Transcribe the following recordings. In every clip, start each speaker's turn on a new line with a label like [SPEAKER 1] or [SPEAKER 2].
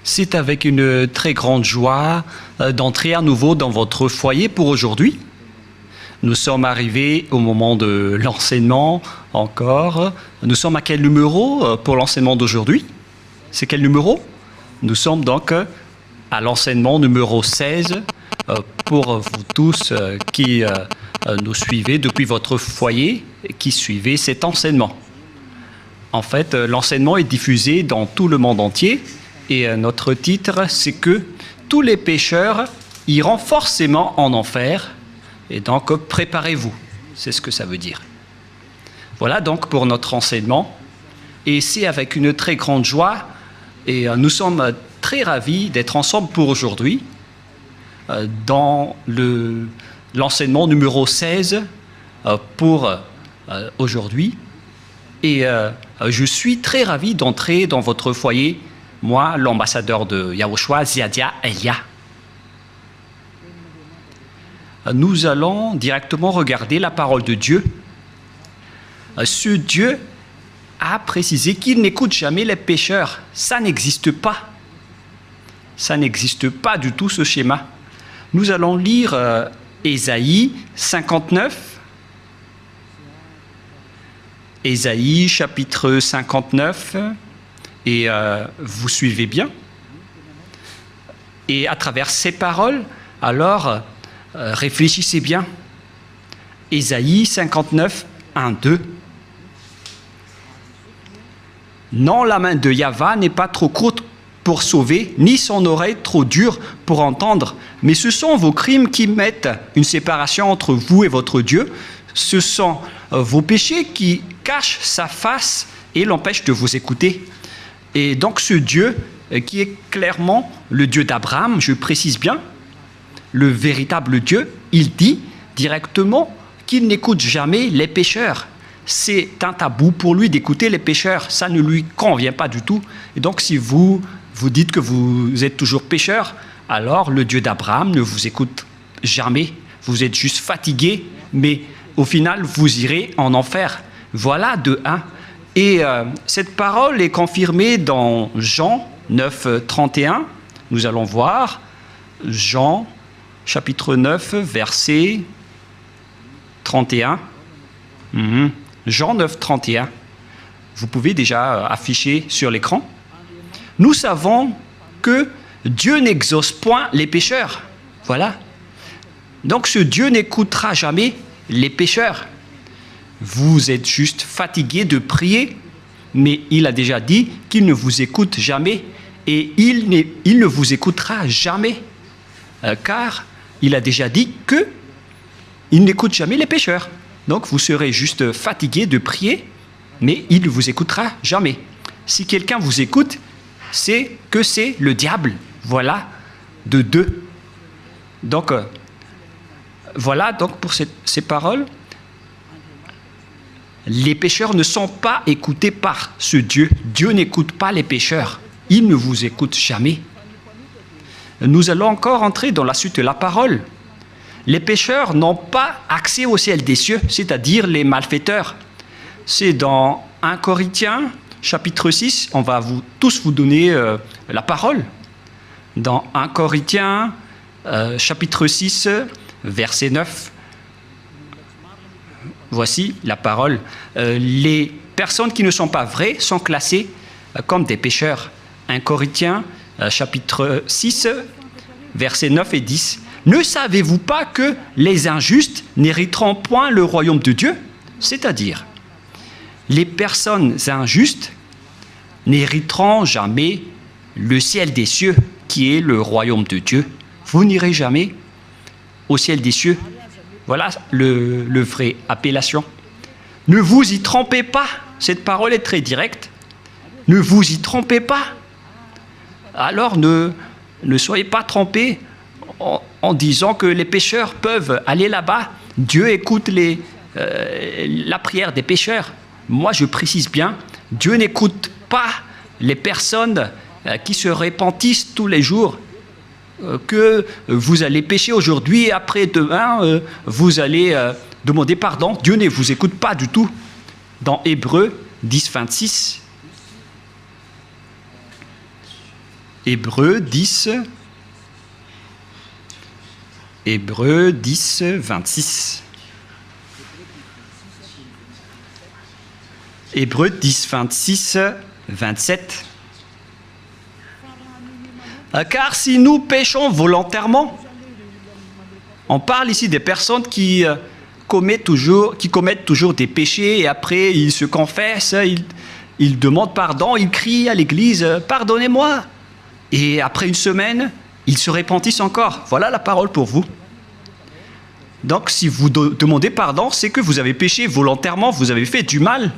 [SPEAKER 1] C'est avec une très grande joie d'entrer à nouveau dans votre foyer pour aujourd'hui. Nous sommes arrivés au moment de l'enseignement encore. Nous sommes à quel numéro pour l'enseignement d'aujourd'hui? C'est quel numéro? Nous sommes donc à l'enseignement numéro 16 pour vous tous qui nous suivez depuis votre foyer et qui suivez cet enseignement. En fait, l'enseignement est diffusé dans tout le monde entier et notre titre, c'est que tous les pécheurs iront forcément en enfer et donc préparez-vous. C'est ce que ça veut dire. Voilà donc pour notre enseignement et c'est avec une très grande joie et nous sommes très ravis d'être ensemble pour aujourd'hui dans l'enseignement numéro 16 pour aujourd'hui. Et je suis très ravi d'entrer dans votre foyer, moi, l'ambassadeur de Yahushua, Ziadia Elia. Nous allons directement regarder la parole de Dieu. Ce Dieu a précisé qu'il n'écoute jamais les pécheurs. Ça n'existe pas. Ça n'existe pas du tout, ce schéma. Nous allons lire Ésaïe 59. Ésaïe chapitre 59, et vous suivez bien. Et à travers ces paroles, alors réfléchissez bien. Ésaïe 59, 1, 2. Non, la main de Yahva n'est pas trop courte pour sauver, ni son oreille trop dure pour entendre, mais ce sont vos crimes qui mettent une séparation entre vous et votre Dieu. Ce sont vos péchés qui cachent sa face et l'empêchent de vous écouter. Et donc ce Dieu, qui est clairement le Dieu d'Abraham, je précise bien, le véritable Dieu, il dit directement qu'il n'écoute jamais les pécheurs. C'est un tabou pour lui d'écouter les pécheurs, ça ne lui convient pas du tout. Et donc si vous dites que vous êtes toujours pécheur, alors le Dieu d'Abraham ne vous écoute jamais. Vous êtes juste fatigué, mais au final, vous irez en enfer. Voilà de 1. Et cette parole est confirmée dans Jean 9, 31. Nous allons voir Jean, chapitre 9, verset 31. Jean 9, 31. Vous pouvez déjà afficher sur l'écran. Nous savons que Dieu n'exauce point les pécheurs. Voilà. Donc ce Dieu n'écoutera jamais les pécheurs. Vous êtes juste fatigué de prier, mais il a déjà dit qu'il ne vous écoute jamais et il ne vous écoutera jamais, car il a déjà dit qu'il n'écoute jamais les pécheurs. Donc vous serez juste fatigué de prier, mais il ne vous écoutera jamais. Si quelqu'un vous écoute, c'est que c'est le diable. Voilà, de 2. Donc, voilà donc pour ces paroles. Les pécheurs ne sont pas écoutés par ce Dieu. Dieu n'écoute pas les pécheurs. Il ne vous écoute jamais. Nous allons encore entrer dans la suite de la parole. Les pécheurs n'ont pas accès au ciel des cieux, c'est-à-dire les malfaiteurs. C'est dans 1 Corinthiens, chapitre 6, on va tous vous donner la parole. Dans 1 Corinthiens, chapitre 6, verset 9. Voici la parole. Les personnes qui ne sont pas vraies sont classées comme des pécheurs. 1 Corinthiens, chapitre 6, versets 9 et 10. Ne savez-vous pas que les injustes n'hériteront point le royaume de Dieu? C'est-à-dire, les personnes injustes n'hériteront jamais le ciel des cieux, qui est le royaume de Dieu. Vous n'irez jamais au ciel des cieux. Voilà le vrai appellation. Ne vous y trompez pas. Cette parole est très directe. Ne vous y trompez pas. Alors ne soyez pas trompés en disant que les pécheurs peuvent aller là-bas. Dieu écoute la prière des pécheurs. Moi, je précise bien, Dieu n'écoute pas les personnes qui se repentissent tous les jours. Que vous allez pécher aujourd'hui et après demain, vous allez demander pardon. Dieu ne vous écoute pas du tout. Dans Hébreux 10, 26, Hébreux 10, 26. Hébreux 10, 26, 27. Car si nous péchons volontairement, on parle ici des personnes qui commettent toujours des péchés et après ils se confessent, ils demandent pardon, ils crient à l'église « Pardonnez-moi » et après une semaine, ils se repentissent encore. Voilà la parole pour vous. Donc si vous demandez pardon, c'est que vous avez péché volontairement, vous avez fait du mal.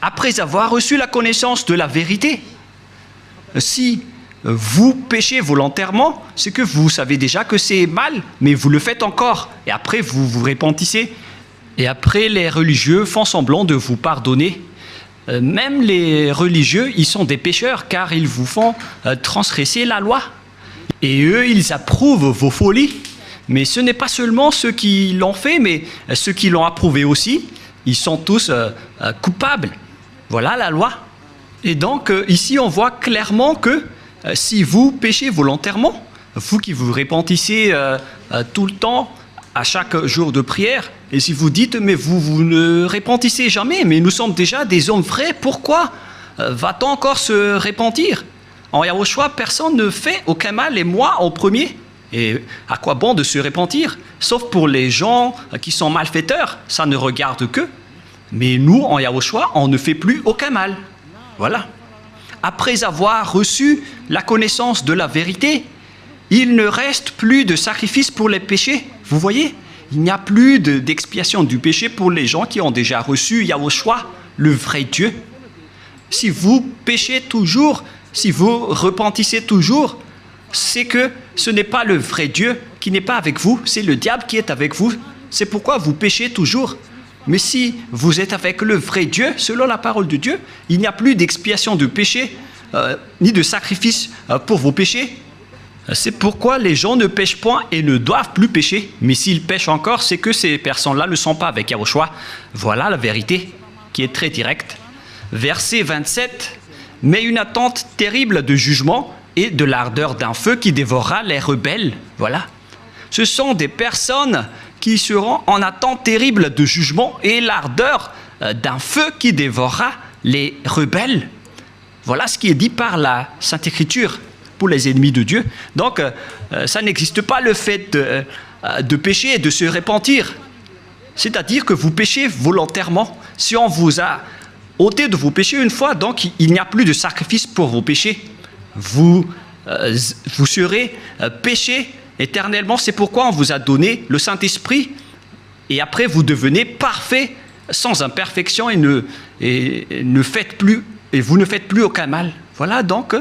[SPEAKER 1] Après avoir reçu la connaissance de la vérité, si vous péchez volontairement, c'est que vous savez déjà que c'est mal, mais vous le faites encore. Et après, vous vous repentissez. Et après, les religieux font semblant de vous pardonner. Même les religieux, ils sont des pécheurs, car ils vous font transgresser la loi. Et eux, ils approuvent vos folies. Mais ce n'est pas seulement ceux qui l'ont fait, mais ceux qui l'ont approuvé aussi. Ils sont tous coupables. Voilà la loi. Et donc, ici, on voit clairement que si vous péchez volontairement, vous qui vous repentissez tout le temps, à chaque jour de prière, et si vous dites, mais vous ne repentissez jamais, mais nous sommes déjà des hommes vrais, pourquoi va-t-on encore se repentir? En Yahushua, personne ne fait aucun mal, et moi en premier. Et à quoi bon de se repentir? Sauf pour les gens qui sont malfaiteurs, ça ne regarde qu'eux. Mais nous, en Yahushua, on ne fait plus aucun mal. Voilà. Après avoir reçu la connaissance de la vérité, il ne reste plus de sacrifice pour les péchés. Vous voyez, il n'y a plus d'expiation du péché pour les gens qui ont déjà reçu Yahushua, le vrai Dieu. Si vous péchez toujours, si vous repentissez toujours, c'est que ce n'est pas le vrai Dieu qui n'est pas avec vous, c'est le diable qui est avec vous. C'est pourquoi vous péchez toujours. Mais si vous êtes avec le vrai Dieu, selon la parole de Dieu, il n'y a plus d'expiation de péché, ni de sacrifice pour vos péchés. C'est pourquoi les gens ne pêchent point et ne doivent plus pécher. Mais s'ils pêchent encore, c'est que ces personnes-là ne sont pas avec Yahushua. Voilà la vérité qui est très directe. Verset 27. « Mais une attente terrible de jugement et de l'ardeur d'un feu qui dévorera les rebelles. » Voilà. Ce sont des personnes qui seront en attente terrible de jugement et l'ardeur d'un feu qui dévorera les rebelles. Voilà ce qui est dit par la Sainte Écriture pour les ennemis de Dieu. Donc, ça n'existe pas le fait de pécher et de se repentir. C'est-à-dire que vous péchez volontairement. Si on vous a ôté de vos péchés une fois, donc il n'y a plus de sacrifice pour vos péchés. Vous serez péchés éternellement. C'est pourquoi on vous a donné le Saint-Esprit. Et après, vous devenez parfait, sans imperfection, et ne faites plus, et vous ne faites plus aucun mal. Voilà donc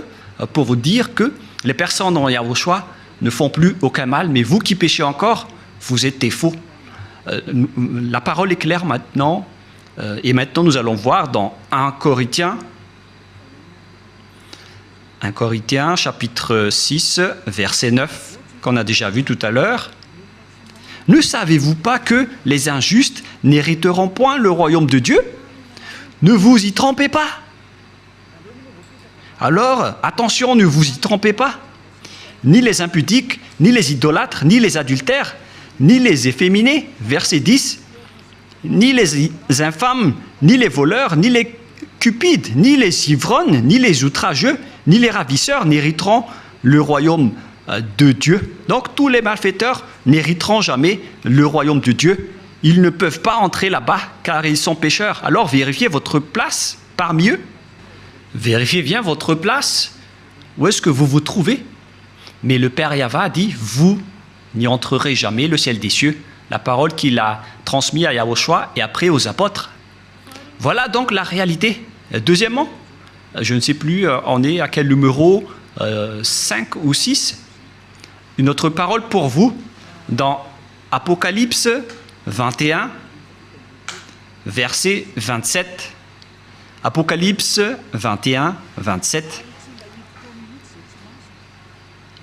[SPEAKER 1] pour vous dire que les personnes en Yahushua ne font plus aucun mal, mais vous qui péchez encore, vous êtes des faux. La parole est claire maintenant, et maintenant nous allons voir dans 1 Corinthiens chapitre 6, verset 9, qu'on a déjà vu tout à l'heure. « Ne savez-vous pas que les injustes n'hériteront point le royaume de Dieu? Ne vous y trompez pas. » Alors, attention, ne vous y trompez pas. Ni les impudiques, ni les idolâtres, ni les adultères, ni les efféminés, verset 10, ni les infâmes, ni les voleurs, ni les cupides, ni les ivrognes, ni les outrageux, ni les ravisseurs n'hériteront le royaume de Dieu. Donc tous les malfaiteurs n'hériteront jamais le royaume de Dieu. Ils ne peuvent pas entrer là-bas car ils sont pécheurs. Alors vérifiez votre place parmi eux. Vérifiez bien votre place. Où est-ce que vous vous trouvez? Mais le Père Yahva a dit, vous n'y entrerez jamais le ciel des cieux. La parole qu'il a transmise à Yahushua et après aux apôtres. Voilà donc la réalité. Deuxièmement, je ne sais plus, on est à quel numéro, 5 ou 6. Une autre parole pour vous, dans Apocalypse 21, verset 27. Apocalypse 21, 27.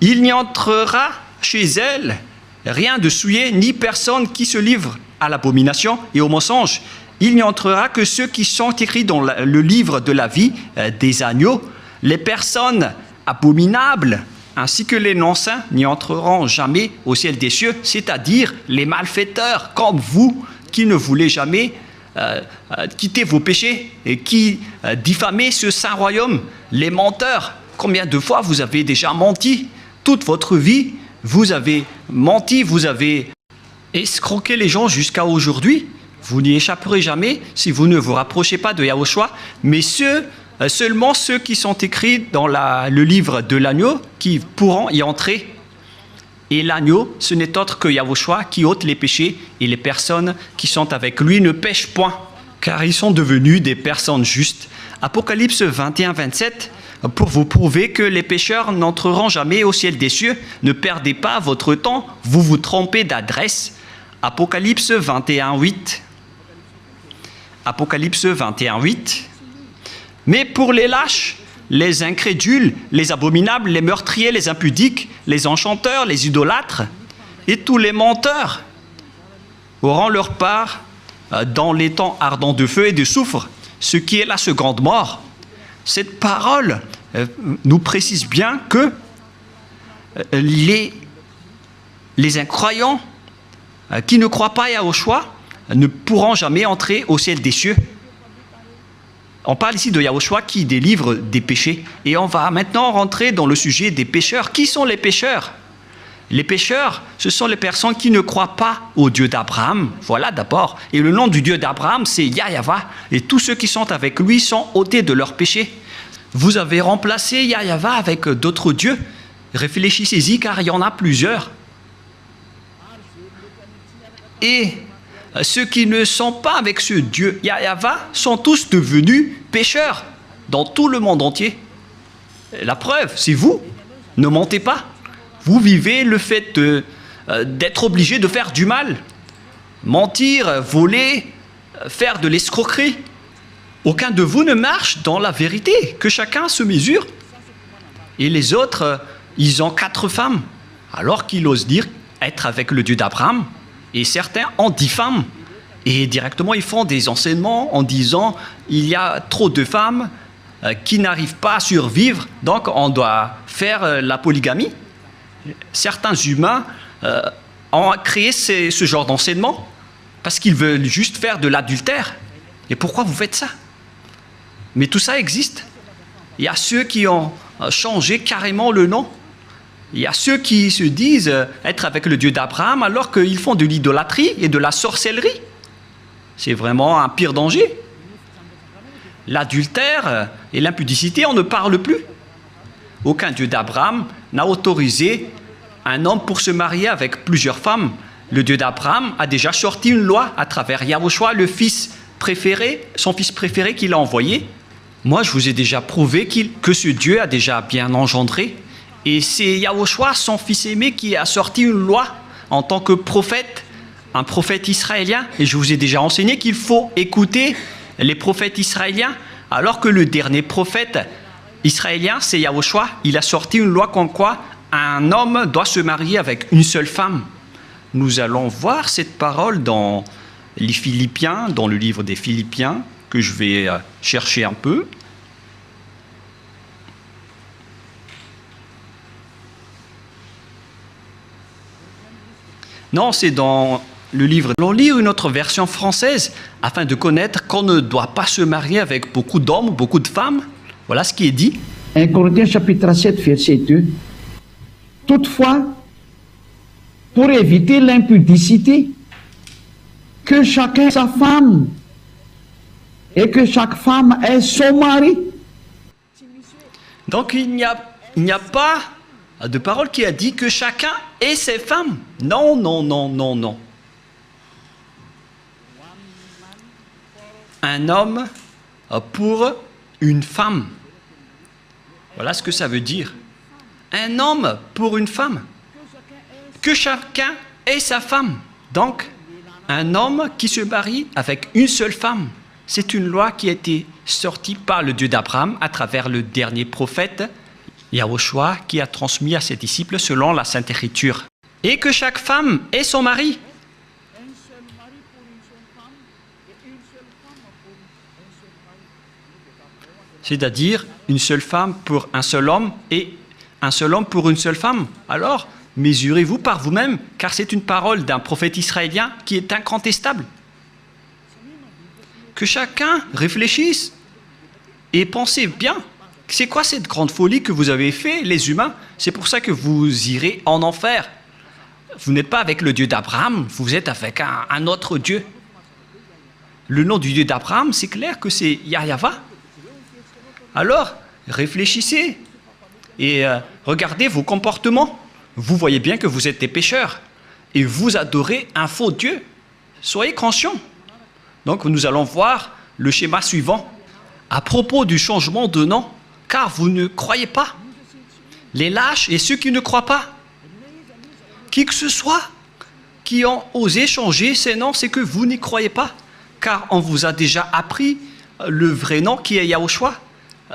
[SPEAKER 1] Il n'y entrera chez elle rien de souillé, ni personne qui se livre à l'abomination et au mensonge. Il n'y entrera que ceux qui sont écrits dans le livre de la vie des agneaux, les personnes abominables, ainsi que les non-saints n'y entreront jamais au ciel des cieux, c'est-à-dire les malfaiteurs comme vous qui ne voulez jamais quitter vos péchés et qui diffamez ce saint royaume, les menteurs. Combien de fois vous avez déjà menti? Toute votre vie, vous avez menti, vous avez escroqué les gens jusqu'à aujourd'hui. Vous n'y échapperez jamais si vous ne vous rapprochez pas de Yahushua, mais seulement ceux qui sont écrits dans le livre de l'agneau qui pourront y entrer. Et l'agneau, ce n'est autre que Yahushua qui ôte les péchés, et les personnes qui sont avec lui ne pêchent point, car ils sont devenus des personnes justes. Apocalypse 21-27, pour vous prouver que les pécheurs n'entreront jamais au ciel des cieux, ne perdez pas votre temps, vous vous trompez d'adresse. Apocalypse 21-8. Apocalypse 21-8. Mais pour les lâches, les incrédules, les abominables, les meurtriers, les impudiques, les enchanteurs, les idolâtres et tous les menteurs auront leur part dans les temps ardents de feu et de soufre, ce qui est la seconde mort. Cette parole nous précise bien que les incroyants qui ne croient pas à Yahushua ne pourront jamais entrer au ciel des cieux. On parle ici de Yahushua qui délivre des péchés. Et on va maintenant rentrer dans le sujet des pécheurs. Qui sont les pécheurs? Les pécheurs, ce sont les personnes qui ne croient pas au Dieu d'Abraham. Voilà d'abord. Et le nom du Dieu d'Abraham, c'est Yahweh. Et tous ceux qui sont avec lui sont ôtés de leurs péchés. Vous avez remplacé Yahweh avec d'autres dieux. Réfléchissez-y car il y en a plusieurs. Et ceux qui ne sont pas avec ce Dieu Yahweh sont tous devenus pécheurs dans tout le monde entier. La preuve, c'est vous. Ne mentez pas. Vous vivez le fait d'être obligé de faire du mal. Mentir, voler, faire de l'escroquerie. Aucun de vous ne marche dans la vérité. Que chacun se mesure. Et les autres, ils ont 4 femmes. Alors qu'ils osent dire être avec le Dieu d'Abraham. Et certains en diffament. Et directement, ils font des enseignements en disant il y a trop de femmes qui n'arrivent pas à survivre, donc on doit faire la polygamie. Certains humains ont créé ce genre d'enseignement parce qu'ils veulent juste faire de l'adultère. Et pourquoi vous faites ça? Mais tout ça existe. Il y a ceux qui ont changé carrément le nom. Il y a ceux qui se disent être avec le Dieu d'Abraham alors qu'ils font de l'idolâtrie et de la sorcellerie. C'est vraiment un pire danger. L'adultère et l'impudicité, on ne parle plus. Aucun Dieu d'Abraham n'a autorisé un homme pour se marier avec plusieurs femmes. Le Dieu d'Abraham a déjà sorti une loi à travers Yahushua, le fils préféré, son fils préféré qu'il a envoyé. Moi, je vous ai déjà prouvé que ce Dieu a déjà bien engendré. Et c'est Yahushua, son fils aimé, qui a sorti une loi en tant que prophète, un prophète israélien. Et je vous ai déjà enseigné qu'il faut écouter les prophètes israéliens, alors que le dernier prophète israélien, c'est Yahushua. Il a sorti une loi comme quoi un homme doit se marier avec une seule femme. Nous allons voir cette parole dans les Philippiens, dans le livre des Philippiens, que je vais chercher un peu. Non, c'est dans le livre. Allons lire une autre version française afin de connaître qu'on ne doit pas se marier avec beaucoup d'hommes, beaucoup de femmes. Voilà ce qui est dit.
[SPEAKER 2] 1 Corinthiens chapitre 7, verset 2. Toutefois, pour éviter l'impudicité, que chacun ait sa femme et que chaque femme ait son mari.
[SPEAKER 1] Donc il n'y a pas de parole qui a dit que chacun ait ses femmes. Non, non, non, non, non. Un homme pour une femme. Voilà ce que ça veut dire. Un homme pour une femme. Que chacun ait sa femme. Donc, un homme qui se marie avec une seule femme. C'est une loi qui a été sortie par le Dieu d'Abraham à travers le dernier prophète, Yahushua, qui a transmis à ses disciples selon la Sainte Écriture. Et que chaque femme ait son mari. c'est-à-dire une seule femme pour un seul homme et un seul homme pour une seule femme. Alors, mesurez-vous par vous-même, car c'est une parole d'un prophète israélien qui est incontestable. Que chacun réfléchisse et pensez bien. C'est quoi cette grande folie que vous avez fait, les humains? C'est pour ça que vous irez en enfer. Vous n'êtes pas avec le Dieu d'Abraham, vous êtes avec un autre Dieu. Le nom du Dieu d'Abraham, c'est clair que c'est Yahva. Alors, réfléchissez et regardez vos comportements. Vous voyez bien que vous êtes des pécheurs et vous adorez un faux Dieu. Soyez conscients. Donc, nous allons voir le schéma suivant. À propos du changement de nom, car vous ne croyez pas. Les lâches et ceux qui ne croient pas. Qui que ce soit qui ont osé changer ces noms, c'est que vous n'y croyez pas. Car on vous a déjà appris le vrai nom qui est Yahushua.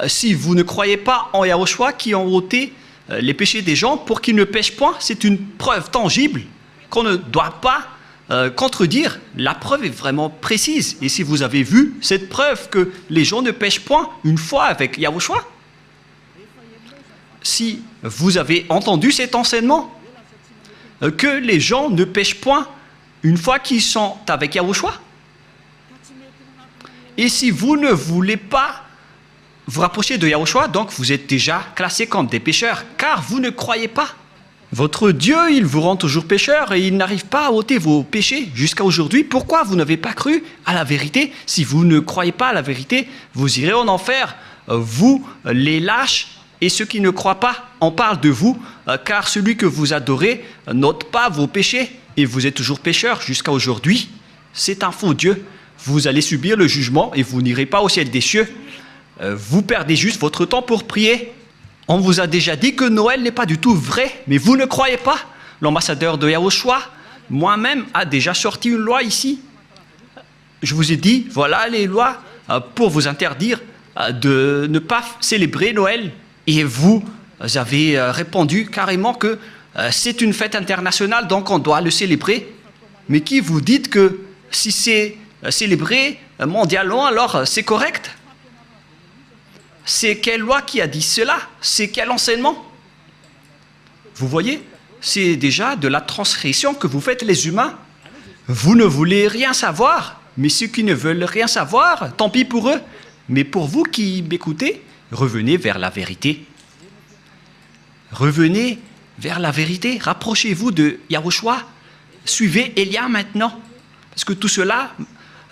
[SPEAKER 1] Si vous ne croyez pas en Yahushua qui ont ôté les péchés des gens pour qu'ils ne pêchent point, c'est une preuve tangible qu'on ne doit pas contredire. La preuve est vraiment précise. Et si vous avez vu cette preuve que les gens ne pêchent point une fois avec Yahushua, si vous avez entendu cet enseignement, que les gens ne pêchent point une fois qu'ils sont avec Yahushua, et si vous ne voulez pas vous rapprocher de Yahushua, donc vous êtes déjà classés comme des pécheurs, car vous ne croyez pas. Votre Dieu, il vous rend toujours pécheur et il n'arrive pas à ôter vos péchés jusqu'à aujourd'hui. Pourquoi vous n'avez pas cru à la vérité? Si vous ne croyez pas à la vérité, vous irez en enfer. Vous, les lâches et ceux qui ne croient pas, on parle de vous, car celui que vous adorez n'ôte pas vos péchés et vous êtes toujours pécheur jusqu'à aujourd'hui. C'est un faux Dieu. Vous allez subir le jugement et vous n'irez pas au ciel des cieux. Vous perdez juste votre temps pour prier. On vous a déjà dit que Noël n'est pas du tout vrai, mais vous ne croyez pas. L'ambassadeur de Yahushua, moi-même, a déjà sorti une loi ici. Je vous ai dit, voilà les lois pour vous interdire de ne pas célébrer Noël. Et vous avez répondu carrément que c'est une fête internationale, donc on doit le célébrer. Mais qui vous dites que si c'est célébré mondialement, alors c'est correct? C'est quelle loi qui a dit cela? C'est quel enseignement? Vous voyez, c'est déjà de la transgression que vous faites les humains. Vous ne voulez rien savoir, mais ceux qui ne veulent rien savoir, tant pis pour eux. Mais pour vous qui m'écoutez, revenez vers la vérité. Revenez vers la vérité. Rapprochez-vous de Yahushua. Suivez Élia maintenant. Parce que tout cela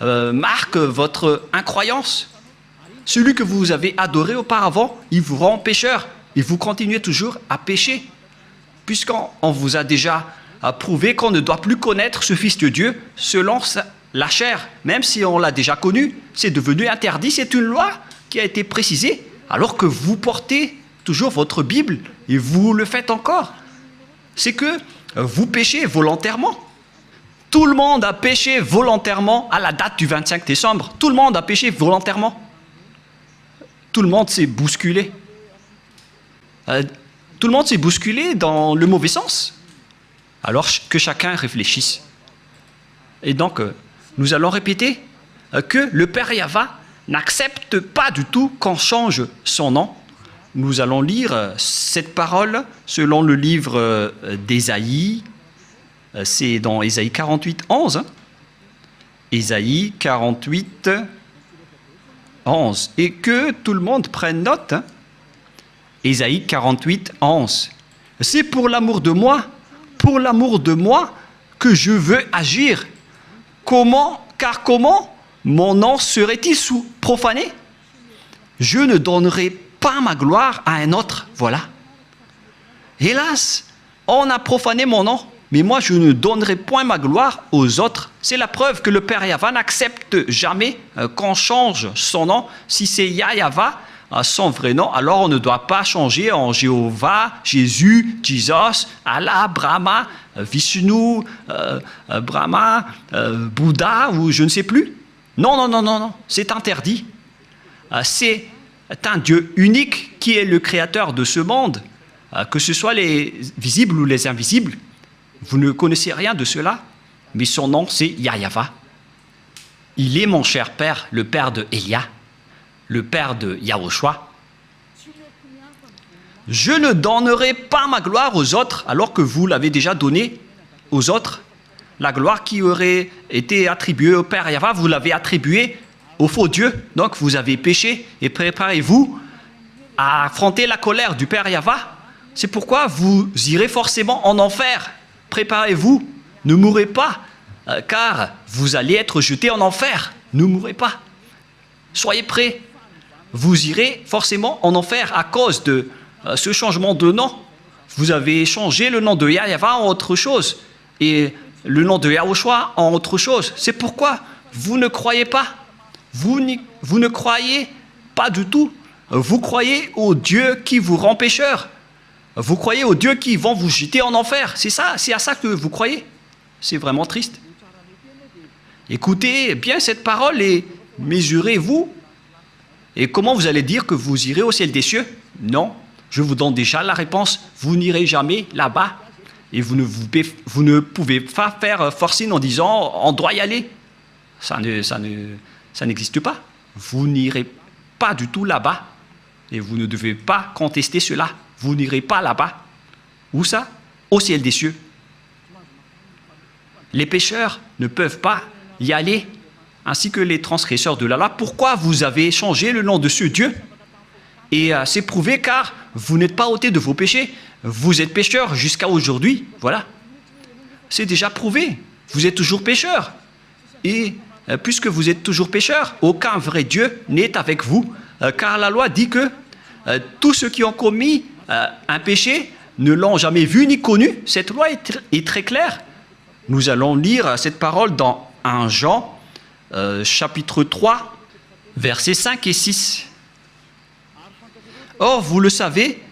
[SPEAKER 1] marque votre incroyance. Celui que vous avez adoré auparavant, il vous rend pécheur. Et vous continuez toujours à pécher. Puisqu'on vous a déjà prouvé qu'on ne doit plus connaître ce Fils de Dieu selon la chair. Même si on l'a déjà connu, c'est devenu interdit. C'est une loi qui a été précisée. Alors que vous portez toujours votre Bible et vous le faites encore. C'est que vous péchez volontairement. Tout le monde a péché volontairement à la date du 25 décembre. Tout le monde a péché volontairement. Tout le monde s'est bousculé. Tout le monde s'est bousculé dans le mauvais sens. Alors que chacun réfléchisse. Et donc, nous allons répéter que le Père Yahva n'accepte pas du tout qu'on change son nom. Nous allons lire cette parole selon le livre d'Ésaïe. C'est dans Ésaïe 48, 11. Ésaïe 48, 11. Et que tout le monde prenne note. Ésaïe 48, 11. C'est pour l'amour de moi que je veux agir. Car comment mon nom serait-il profané? Je ne donnerai pas ma gloire à un autre. Voilà. Hélas, on a profané mon nom, mais moi je ne donnerai point ma gloire aux autres. C'est la preuve que le Père Yahva n'accepte jamais qu'on change son nom. Si c'est Yahva, son vrai nom, alors on ne doit pas changer en Jéhovah, Jésus, Jesus, Allah, Brahma, Vishnu, Brahma, Bouddha ou je ne sais plus. Non, c'est interdit. C'est un Dieu unique qui est le créateur de ce monde, que ce soit les visibles ou les invisibles. Vous ne connaissez rien de cela, mais son nom c'est Yahva. Il est mon cher père, le père de Elia. le père de Yahushua. Je ne donnerai pas ma gloire aux autres alors que vous l'avez déjà donnée aux autres. La gloire qui aurait été attribuée au Père Yahva, vous l'avez attribuée au faux Dieu. Donc vous avez péché et préparez-vous à affronter la colère du Père Yahva. C'est pourquoi vous irez forcément en enfer. Préparez-vous, ne mourrez pas, car vous allez être jetés en enfer. Ne mourrez pas. Soyez prêts. Vous irez forcément en enfer à cause de ce changement de nom. Vous avez changé le nom de Yahva en autre chose et le nom de Yahushua en autre chose. C'est pourquoi vous ne croyez pas. Vous ne croyez pas du tout. Vous croyez au Dieu qui vous rend pécheur. Vous croyez aux dieux qui vont vous jeter en enfer. C'est ça, c'est à ça que vous croyez. C'est vraiment triste. Écoutez bien cette parole et mesurez-vous. Et comment vous allez dire que vous irez au ciel des cieux? Non, je vous donne déjà la réponse. Vous n'irez jamais là-bas. Et vous ne pouvez pas faire forcing en disant on doit y aller. Ça n'existe pas. Vous n'irez pas du tout là-bas. Et vous ne devez pas contester cela. Vous n'irez pas là-bas. Où ça? Au ciel des cieux. Les pécheurs ne peuvent pas y aller, ainsi que les transgresseurs de la loi. Pourquoi vous avez changé le nom de ce Dieu? Et c'est prouvé car vous n'êtes pas ôté de vos péchés. Vous êtes pécheurs jusqu'à aujourd'hui. Voilà. C'est déjà prouvé. Vous êtes toujours pécheurs. Et puisque vous êtes toujours pécheurs, aucun vrai Dieu n'est avec vous. Car la loi dit que tous ceux qui ont commis un péché ne l'ont jamais vu ni connu. Cette loi est très claire. Nous allons lire cette parole dans 1 Jean, chapitre 3, versets 5 et 6. Or, vous le savez,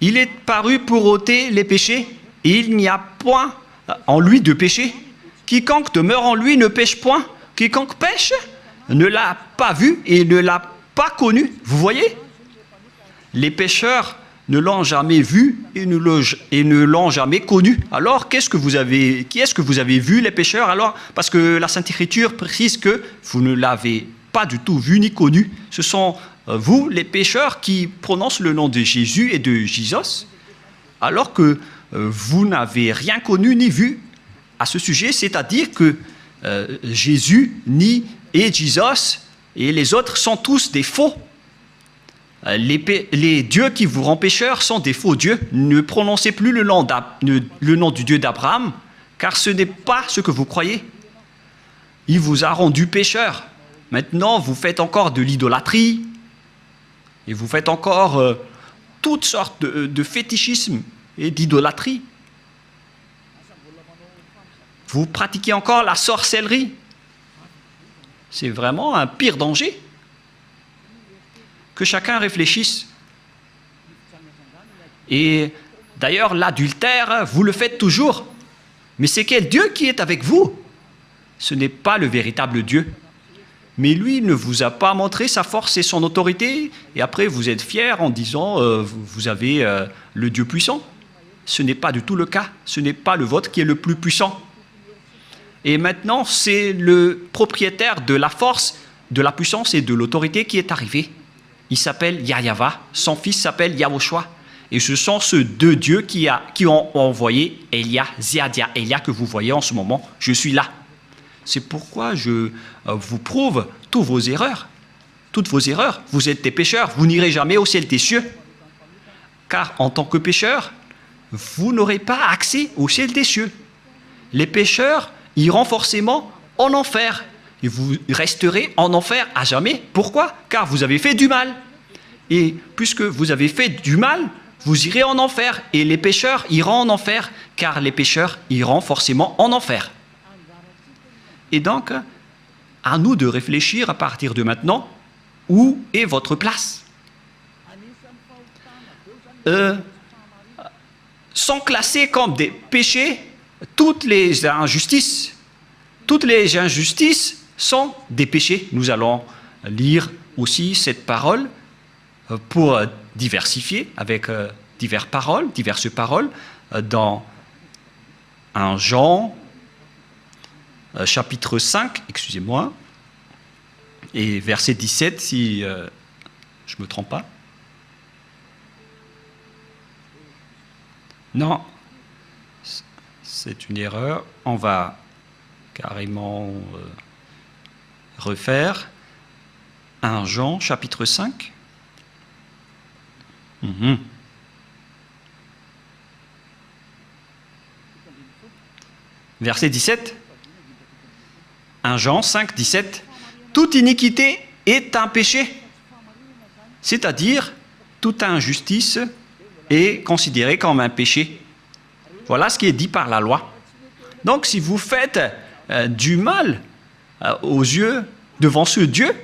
[SPEAKER 1] il est paru pour ôter les péchés, et il n'y a point en lui de péché. Quiconque demeure en lui ne pêche point. Quiconque pêche ne l'a pas vu et ne l'a pas connu. Vous voyez? Les pécheurs ne l'ont jamais vu et ne l'ont jamais connu. Alors, qui est-ce que vous avez vu, les pécheurs? Alors, parce que la Sainte Écriture précise que vous ne l'avez pas du tout vu ni connu. Ce sont vous, les pécheurs, qui prononcent le nom de Jésus et de Jesus, alors que vous n'avez rien connu ni vu à ce sujet, c'est-à-dire que Jésus et Jesus et les autres sont tous des faux. Les dieux qui vous rendent pécheurs sont des faux dieux. Ne prononcez plus le nom du Dieu d'Abraham, car ce n'est pas ce que vous croyez. Il vous a rendu pécheur. Maintenant, vous faites encore de l'idolâtrie, et vous faites encore toutes sortes de fétichisme et d'idolâtrie. Vous pratiquez encore la sorcellerie. C'est vraiment un pire danger. Que chacun réfléchisse. Et d'ailleurs, l'adultère, vous le faites toujours. Mais c'est quel Dieu qui est avec vous? Ce n'est pas le véritable Dieu. Mais lui ne vous a pas montré sa force et son autorité, et après vous êtes fiers en disant vous avez le Dieu puissant. Ce n'est pas du tout le cas. Ce n'est pas le vôtre qui est le plus puissant. Et maintenant, c'est le propriétaire de la force, de la puissance et de l'autorité qui est arrivé. Il s'appelle Yahva, son fils s'appelle Yahushua. Et ce sont ces deux dieux qui ont envoyé Elia, Ziadia, Elia que vous voyez en ce moment. Je suis là. C'est pourquoi je vous prouve toutes vos erreurs. Toutes vos erreurs. Vous êtes des pécheurs. Vous n'irez jamais au ciel des cieux. Car en tant que pécheurs, vous n'aurez pas accès au ciel des cieux. Les pécheurs iront forcément en enfer. Et vous resterez en enfer à jamais. Pourquoi? Car vous avez fait du mal. Et puisque vous avez fait du mal, vous irez en enfer. Et les pécheurs iront en enfer, car les pécheurs iront forcément en enfer. Et donc, à nous de réfléchir à partir de maintenant, où est votre place? Sont classés comme des péchés toutes les injustices. Toutes les injustices sont des péchés. Nous allons lire aussi cette parole pour diversifier avec diverses paroles dans 1 Jean, chapitre 5, excusez-moi, et verset 17, si Je ne me trompe pas? Non, c'est une erreur. On va carrément refaire 1 Jean, chapitre 5. Verset 17. 1 Jean 5, 17. Toute iniquité est un péché, c'est-à-dire toute injustice est considérée comme un péché. Voilà ce qui est dit par la loi. Donc si vous faites du mal aux yeux, devant ce Dieu,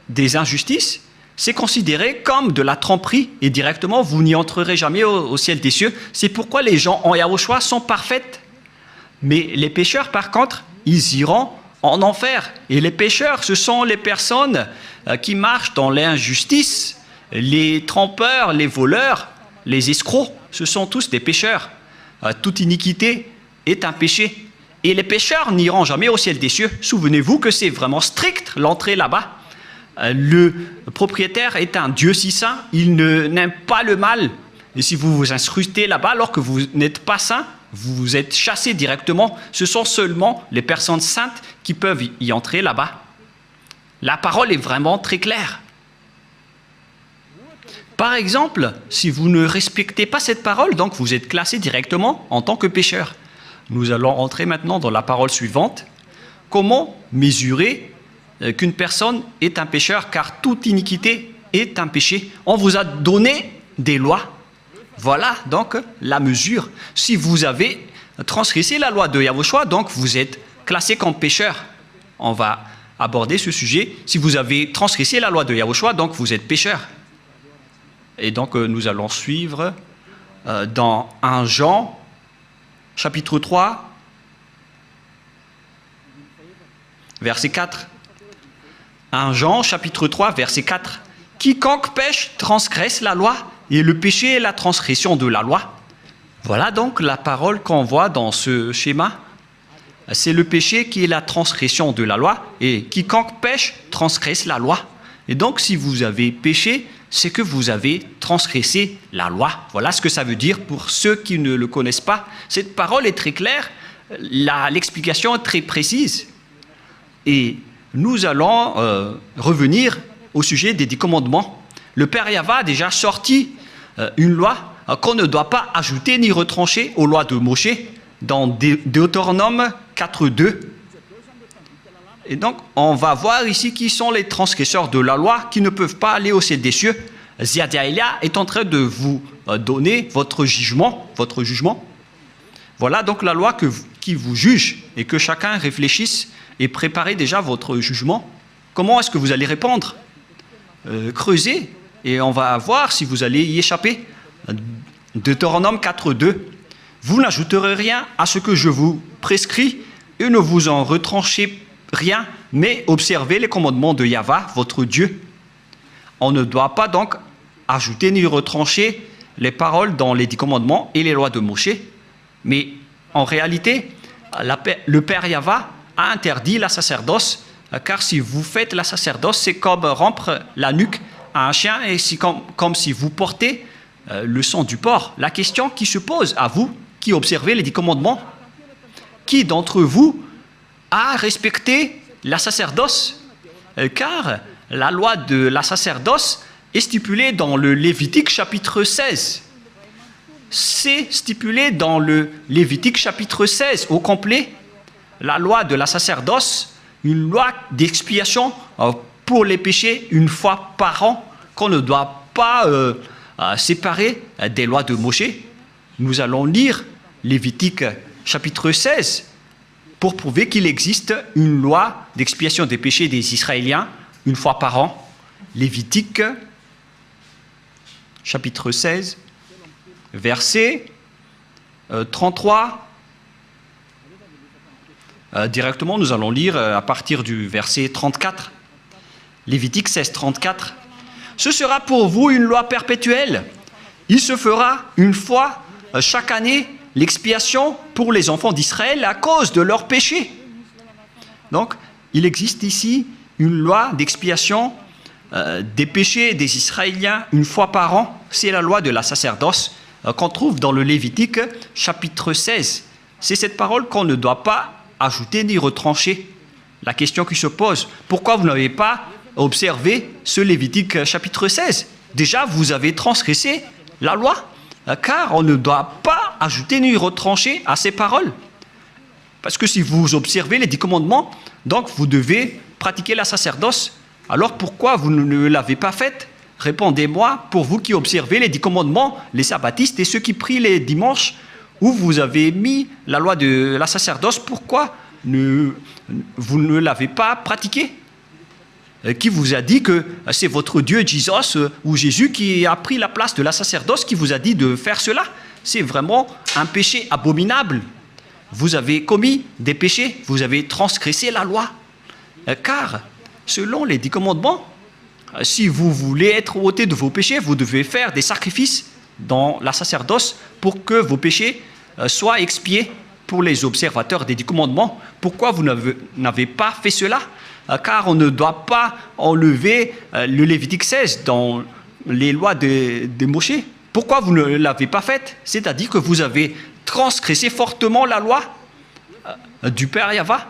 [SPEAKER 1] des injustices, c'est considéré comme de la tromperie et directement vous n'y entrerez jamais au ciel des cieux. C'est pourquoi les gens en Yahushua sont parfaits. Mais les pécheurs, par contre, ils iront en enfer. Et les pécheurs, ce sont les personnes qui marchent dans l'injustice, les trompeurs, les voleurs, les escrocs. Ce sont tous des pécheurs. Toute iniquité est un péché. Et les pécheurs n'iront jamais au ciel des cieux. Souvenez-vous que c'est vraiment strict l'entrée là-bas. Le propriétaire est un Dieu si saint, il n'aime pas le mal. Et si vous vous incrustez là-bas alors que vous n'êtes pas saint, vous êtes chassé directement. Ce sont seulement les personnes saintes qui peuvent y entrer là-bas. La parole est vraiment très claire. Par exemple, si vous ne respectez pas cette parole, donc vous êtes classé directement en tant que pécheur. Nous allons entrer maintenant dans la parole suivante. Comment mesurer qu'une personne est un pécheur, car toute iniquité est un péché. On vous a donné des lois. Voilà donc la mesure. Si vous avez transgressé la loi de Yahushua, donc vous êtes classé comme pécheur. On va aborder ce sujet. Si vous avez transgressé la loi de Yahushua, donc vous êtes pécheur. Et donc nous allons suivre dans 1 Jean, chapitre 3, verset 4. 1 Jean, chapitre 3, verset 4. Quiconque pêche transgresse la loi, et le péché est la transgression de la loi. Voilà donc la parole qu'on voit dans ce schéma. C'est le péché qui est la transgression de la loi, et quiconque pêche transgresse la loi. Et donc si vous avez péché, c'est que vous avez transgressé la loi. Voilà ce que ça veut dire pour ceux qui ne le connaissent pas. Cette parole est très claire, l'explication est très précise. Et nous allons revenir au sujet des 10 commandements. Le Père Yahva a déjà sorti une loi qu'on ne doit pas ajouter ni retrancher aux lois de Moshe dans Deutéronome 4.2. Et donc, on va voir ici qui sont les transgresseurs de la loi qui ne peuvent pas aller au ciel des cieux. Ziadaïlia est en train de vous donner votre jugement. Voilà donc la loi qui vous juge et que chacun réfléchisse et préparez déjà votre jugement. Comment est-ce que vous allez répondre? Creusez et on va voir si vous allez y échapper. Deutéronome 4.2. Vous n'ajouterez rien à ce que je vous prescris et ne vous en retranchez rien, mais observez les commandements de Yahva, votre Dieu. On ne doit pas donc ajouter ni retrancher les paroles dans les 10 commandements et les lois de Moshe. Mais en réalité, le Père Yahva a interdit la sacerdoce, car si vous faites la sacerdoce, c'est comme rompre la nuque à un chien et comme si vous portez le sang du porc. La question qui se pose à vous, qui observez les 10 commandements, qui d'entre vous a respecté la sacerdoce? Car la loi de la sacerdoce est stipulée dans le Lévitique chapitre 16. C'est stipulé dans le Lévitique chapitre 16 au complet. La loi de la sacerdoce, une loi d'expiation pour les péchés une fois par an, qu'on ne doit pas séparer des lois de Moshe. Nous allons lire Lévitique chapitre 16 pour prouver qu'il existe une loi d'expiation des péchés des Israéliens une fois par an. Lévitique chapitre 16, verset 33. Directement, nous allons lire à partir du verset 34. Lévitique 16, 34. Ce sera pour vous une loi perpétuelle. Il se fera une fois chaque année l'expiation pour les enfants d'Israël à cause de leurs péchés. Donc, il existe ici une loi d'expiation des péchés des Israéliens une fois par an. C'est la loi de la sacerdoce qu'on trouve dans le Lévitique chapitre 16. C'est cette parole qu'on ne doit pas ajouter ni retrancher. La question qui se pose, pourquoi vous n'avez pas observé ce Lévitique chapitre 16? Déjà, vous avez transgressé la loi, car on ne doit pas ajouter ni retrancher à ces paroles. Parce que si vous observez les 10 commandements, donc vous devez pratiquer la sacerdoce. Alors pourquoi vous ne l'avez pas faite? Répondez-moi, pour vous qui observez les 10 commandements, les sabbatistes et ceux qui prient les dimanches, où vous avez mis la loi de la sacerdoce, pourquoi vous ne l'avez pas pratiquée? Qui vous a dit que c'est votre Dieu Jesus ou Jésus qui a pris la place de la sacerdoce, qui vous a dit de faire cela? C'est vraiment un péché abominable. Vous avez commis des péchés, vous avez transgressé la loi. Car, selon les 10 commandements, si vous voulez être ôté de vos péchés, vous devez faire des sacrifices dans la sacerdoce pour que vos péchés soient expiés pour les observateurs des 10 commandements. Pourquoi vous n'avez pas fait cela? Car on ne doit pas enlever le Lévitique 16 dans les lois de Moïse. Pourquoi vous ne l'avez pas fait? C'est-à-dire que vous avez transgressé fortement la loi du Père Yahva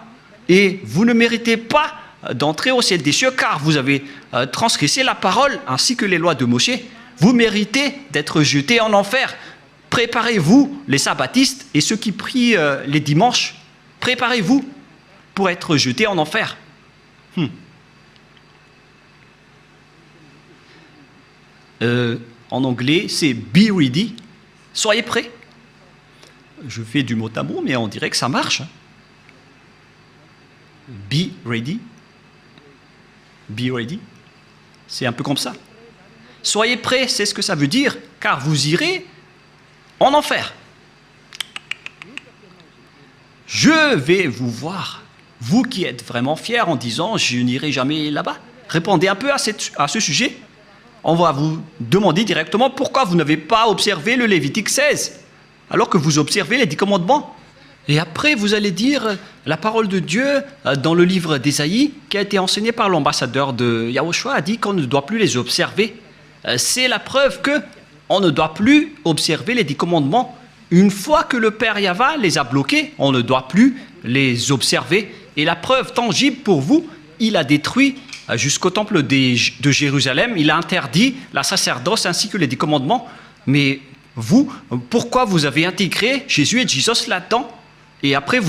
[SPEAKER 1] et vous ne méritez pas d'entrer au ciel des cieux car vous avez transgressé la parole ainsi que les lois de Moïse. Vous méritez d'être jetés en enfer. Préparez-vous, les sabbatistes et ceux qui prient les dimanches, préparez-vous pour être jetés en enfer. En anglais, c'est be ready. Soyez prêts. Je fais du mot à mot, mais on dirait que ça marche. Be ready. Be ready. C'est un peu comme ça. Soyez prêts, c'est ce que ça veut dire, car vous irez en enfer. Je vais vous voir, vous qui êtes vraiment fiers en disant « je n'irai jamais là-bas ». Répondez un peu à ce sujet. On va vous demander directement pourquoi vous n'avez pas observé le Lévitique 16, alors que vous observez les 10 commandements. Et après, vous allez dire la parole de Dieu dans le livre d'Ésaïe, qui a été enseigné par l'ambassadeur de Yahushua, a dit qu'on ne doit plus les observer. C'est la preuve qu'on ne doit plus observer les 10 commandements. Une fois que le Père Yahva les a bloqués, on ne doit plus les observer. Et la preuve tangible pour vous, il a détruit jusqu'au temple de Jérusalem, il a interdit la sacerdoce ainsi que les 10 commandements. Mais vous, pourquoi vous avez intégré Jésus et Jesus là-dedans? Et après,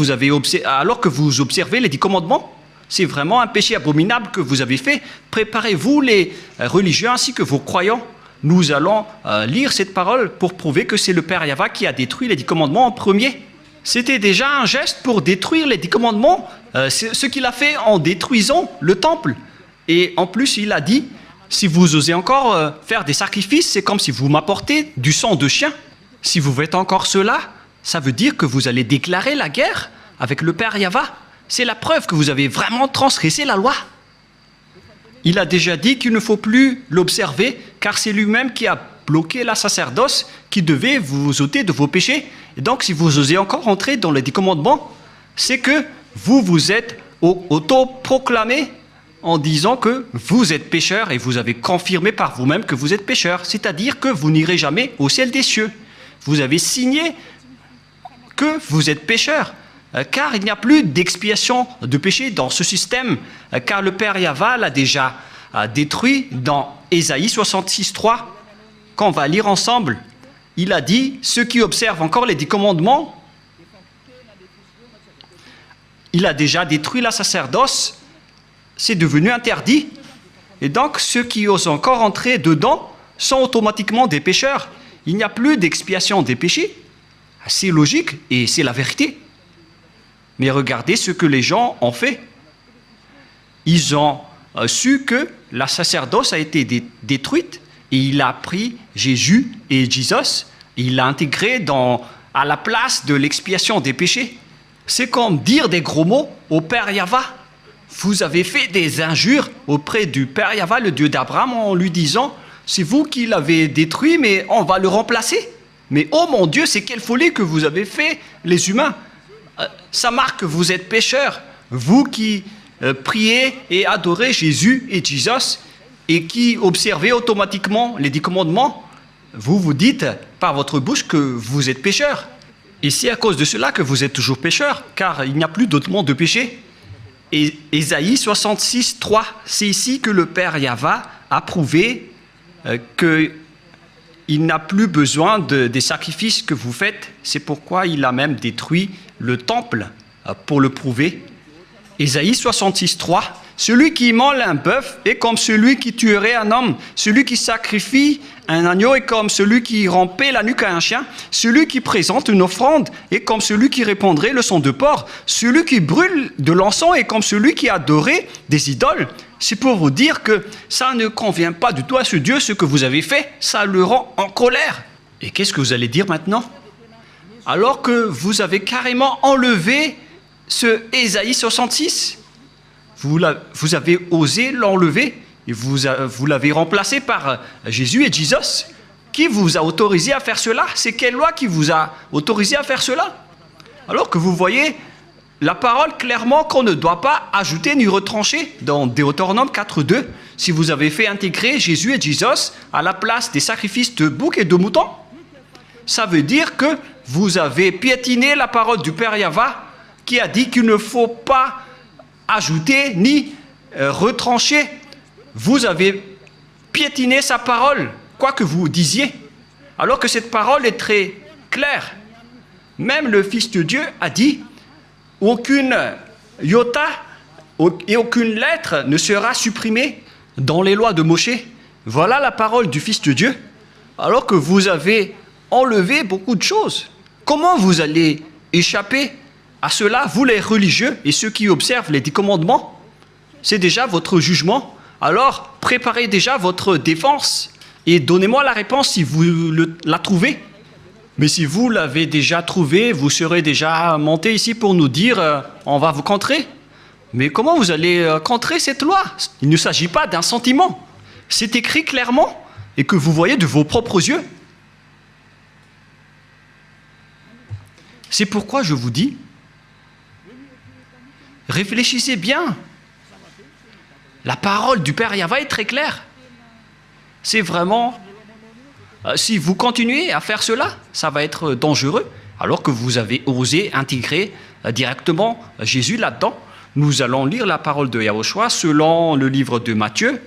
[SPEAKER 1] alors que vous observez les 10 commandements, c'est vraiment un péché abominable que vous avez fait. Préparez-vous, les religieux ainsi que vos croyants. Nous allons lire cette parole pour prouver que c'est le Père Yahva qui a détruit les 10 commandements en premier. C'était déjà un geste pour détruire les 10 commandements, ce qu'il a fait en détruisant le temple. Et en plus, il a dit, si vous osez encore faire des sacrifices, c'est comme si vous m'apportez du sang de chien. Si vous faites encore cela, ça veut dire que vous allez déclarer la guerre avec le Père Yahva. C'est la preuve que vous avez vraiment transgressé la loi. Il a déjà dit qu'il ne faut plus l'observer, car c'est lui-même qui a bloqué la sacerdoce, qui devait vous ôter de vos péchés. Et donc, si vous osez encore entrer dans les 10 commandements, c'est que vous vous êtes auto-proclamé en disant que vous êtes pécheur et vous avez confirmé par vous-même que vous êtes pécheur. C'est-à-dire que vous n'irez jamais au ciel des cieux. Vous avez signé que vous êtes pécheur. Car il n'y a plus d'expiation de péché dans ce système, car le Père Yahva l'a déjà détruit dans Ésaïe 66.3, qu'on va lire ensemble. Il a dit, ceux qui observent encore les 10 commandements, il a déjà détruit la sacerdoce, c'est devenu interdit. Et donc, ceux qui osent encore entrer dedans sont automatiquement des pécheurs. Il n'y a plus d'expiation des péchés. C'est logique et c'est la vérité. Mais regardez ce que les gens ont fait. Ils ont su que la sacerdoce a été détruite et il a pris Jésus et Jesus et il l'a intégré à la place de l'expiation des péchés. C'est comme dire des gros mots au Père Yahva. Vous avez fait des injures auprès du Père Yahva, le Dieu d'Abraham, en lui disant « c'est vous qui l'avez détruit, mais on va le remplacer ». Mais oh mon Dieu, c'est quelle folie que vous avez fait, les humains. Ça marque que vous êtes pécheurs, vous qui priez et adorez Jésus et Jesus, et qui observez automatiquement les 10 commandements, vous vous dites par votre bouche que vous êtes pécheur. Et c'est à cause de cela que vous êtes toujours pécheur, car il n'y a plus d'autre monde de péché. Et Ésaïe 66, 3, c'est ici que le Père Yahva a prouvé qu'il n'a plus besoin des sacrifices que vous faites. C'est pourquoi il a même détruit le temple pour le prouver. Ésaïe 66, 3, celui qui immole un bœuf est comme celui qui tuerait un homme. Celui qui sacrifie un agneau est comme celui qui rampait la nuque à un chien. Celui qui présente une offrande est comme celui qui répandrait le sang de porc. Celui qui brûle de l'encens est comme celui qui adorait des idoles. C'est pour vous dire que ça ne convient pas du tout à ce Dieu, ce que vous avez fait. Ça le rend en colère. Et qu'est-ce que vous allez dire maintenant? Alors que vous avez carrément enlevé ce Ésaïe 66, vous avez osé l'enlever et vous l'avez remplacé par Jésus et Jesus. Qui vous a autorisé à faire cela? C'est quelle loi qui vous a autorisé à faire cela? Alors que vous voyez la parole clairement qu'on ne doit pas ajouter ni retrancher dans Deutéronome 4.2. Si vous avez fait intégrer Jésus et Jesus à la place des sacrifices de boucs et de moutons, ça veut dire que vous avez piétiné la parole du Père Yahva qui a dit qu'il ne faut pas ajouter ni retrancher. Vous avez piétiné sa parole, quoi que vous disiez, alors que cette parole est très claire. Même le Fils de Dieu a dit « Aucune iota et aucune lettre ne sera supprimée dans les lois de Moïse. » Voilà la parole du Fils de Dieu, alors que vous avez enlevé beaucoup de choses. Comment vous allez échapper à cela, vous les religieux et ceux qui observent les 10 commandements? C'est déjà votre jugement. Alors, préparez déjà votre défense et donnez-moi la réponse si vous la trouvez. Mais si vous l'avez déjà trouvé, vous serez déjà monté ici pour nous dire on va vous contrer. Mais comment vous allez contrer cette loi? Il ne s'agit pas d'un sentiment. C'est écrit clairement et que vous voyez de vos propres yeux. C'est pourquoi je vous dis, réfléchissez bien. La parole du Père Yahva est très claire. C'est vraiment... si vous continuez à faire cela, ça va être dangereux, alors que vous avez osé intégrer directement Jésus là-dedans. Nous allons lire la parole de Yahushua selon le livre de Matthieu.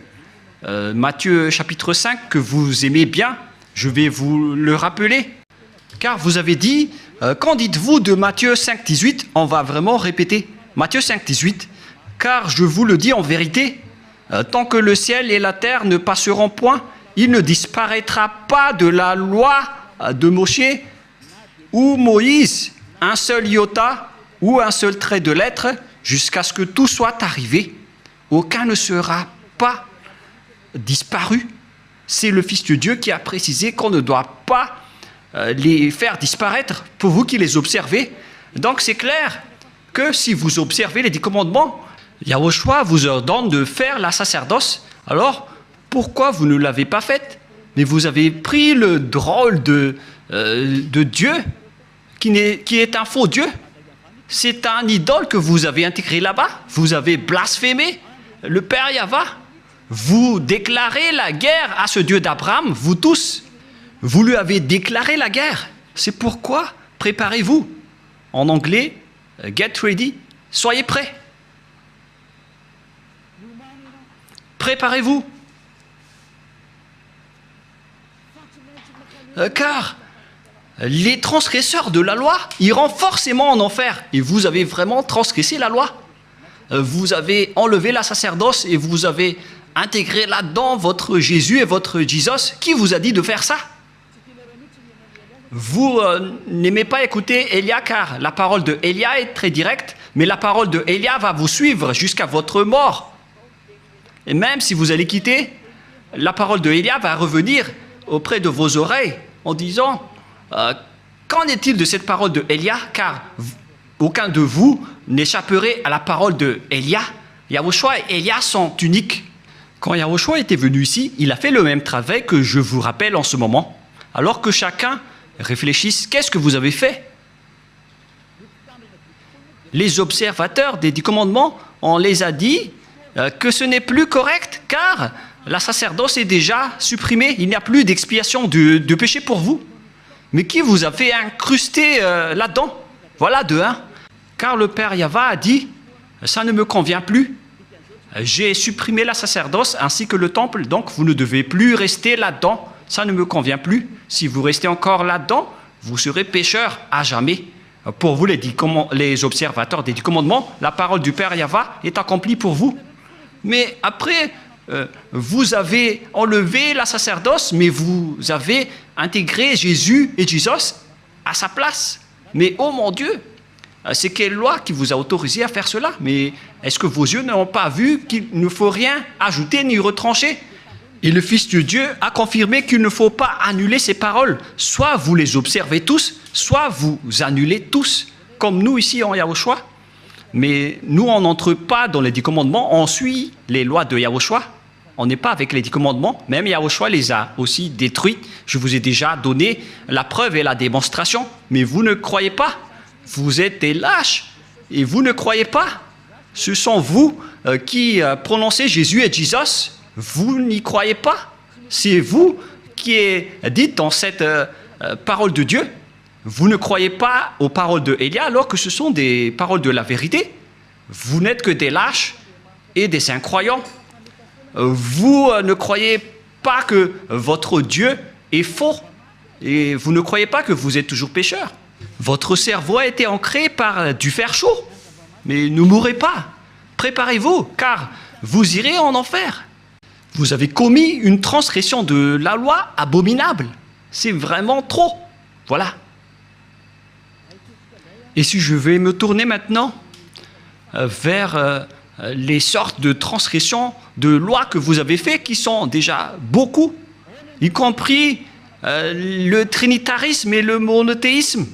[SPEAKER 1] Matthieu chapitre 5, que vous aimez bien. Je vais vous le rappeler. Car vous avez dit, qu'en dites-vous de Matthieu 5, 18? On va vraiment répéter. Matthieu 5, 18. Car je vous le dis en vérité, tant que le ciel et la terre ne passeront point, il ne disparaîtra pas de la loi de Moïse ou Moïse un seul iota ou un seul trait de lettre jusqu'à ce que tout soit arrivé. Aucun ne sera pas disparu. C'est le Fils de Dieu qui a précisé qu'on ne doit pas les faire disparaître pour vous qui les observez. Donc c'est clair que si vous observez les 10 commandements, Yahushua vous ordonne de faire la sacerdoce. Alors, pourquoi vous ne l'avez pas faite? Mais vous avez pris le drôle de Dieu qui est un faux Dieu. C'est un idole que vous avez intégré là-bas. Vous avez blasphémé le Père Yahva. Vous déclarez la guerre à ce Dieu d'Abraham, vous tous. Vous lui avez déclaré la guerre. C'est pourquoi préparez-vous. En anglais, get ready, soyez prêts. Préparez-vous. Car les transgresseurs de la loi iront forcément en enfer. Et vous avez vraiment transgressé la loi. Vous avez enlevé la sacerdoce et vous avez intégré là-dedans votre Jésus et votre Jesus. Qui vous a dit de faire ça? Vous n'aimez pas écouter Élia car la parole de Élia est très directe, mais la parole de Élia va vous suivre jusqu'à votre mort. Et même si vous allez quitter, la parole de Élia va revenir auprès de vos oreilles en disant qu'en est-il de cette parole de Élia? Car aucun de vous n'échapperait à la parole de Élia. Yahushua et Élia sont uniques. Quand Yahushua était venu ici, il a fait le même travail que je vous rappelle en ce moment. Alors que chacun réfléchisse, qu'est-ce que vous avez fait? Les observateurs des 10 commandements, on les a dit que ce n'est plus correct car la sacerdoce est déjà supprimée. Il n'y a plus d'expiation de péché pour vous. Mais qui vous a fait incruster là-dedans? Voilà de un. Car le Père Yahva a dit, ça ne me convient plus. J'ai supprimé la sacerdoce ainsi que le temple, donc vous ne devez plus rester là-dedans. Ça ne me convient plus. Si vous restez encore là-dedans, vous serez pécheur à jamais. Pour vous, les observateurs des 10 commandements, la parole du Père Yahva est accomplie pour vous. Mais après, vous avez enlevé la sacerdoce, mais vous avez intégré Jésus et Jesus à sa place. Mais oh mon Dieu, c'est quelle loi qui vous a autorisé à faire cela? Mais est-ce que vos yeux n'ont pas vu qu'il ne faut rien ajouter ni retrancher? Et le Fils de Dieu a confirmé qu'il ne faut pas annuler ces paroles. Soit vous les observez tous, soit vous annulez tous, comme nous ici en Yahushua. Mais nous, on n'entre pas dans les 10 commandements, on suit les lois de Yahushua. On n'est pas avec les 10 commandements, même Yahushua les a aussi détruits. Je vous ai déjà donné la preuve et la démonstration, mais vous ne croyez pas. Vous êtes des lâches et vous ne croyez pas. Ce sont vous qui prononcez Jésus et Jesus. Vous n'y croyez pas. C'est vous qui êtes dit dans cette parole de Dieu. Vous ne croyez pas aux paroles de Élia alors que ce sont des paroles de la vérité. Vous n'êtes que des lâches et des incroyants. Vous ne croyez pas que votre Dieu est faux et vous ne croyez pas que vous êtes toujours pécheur. Votre cerveau a été ancré par du fer chaud. Mais ne mourrez pas. Préparez-vous car vous irez en enfer. Vous avez commis une transgression de la loi abominable. C'est vraiment trop. Voilà. Et si je vais me tourner maintenant vers les sortes de transgressions de lois que vous avez fait, qui sont déjà beaucoup, y compris le trinitarisme et le monothéisme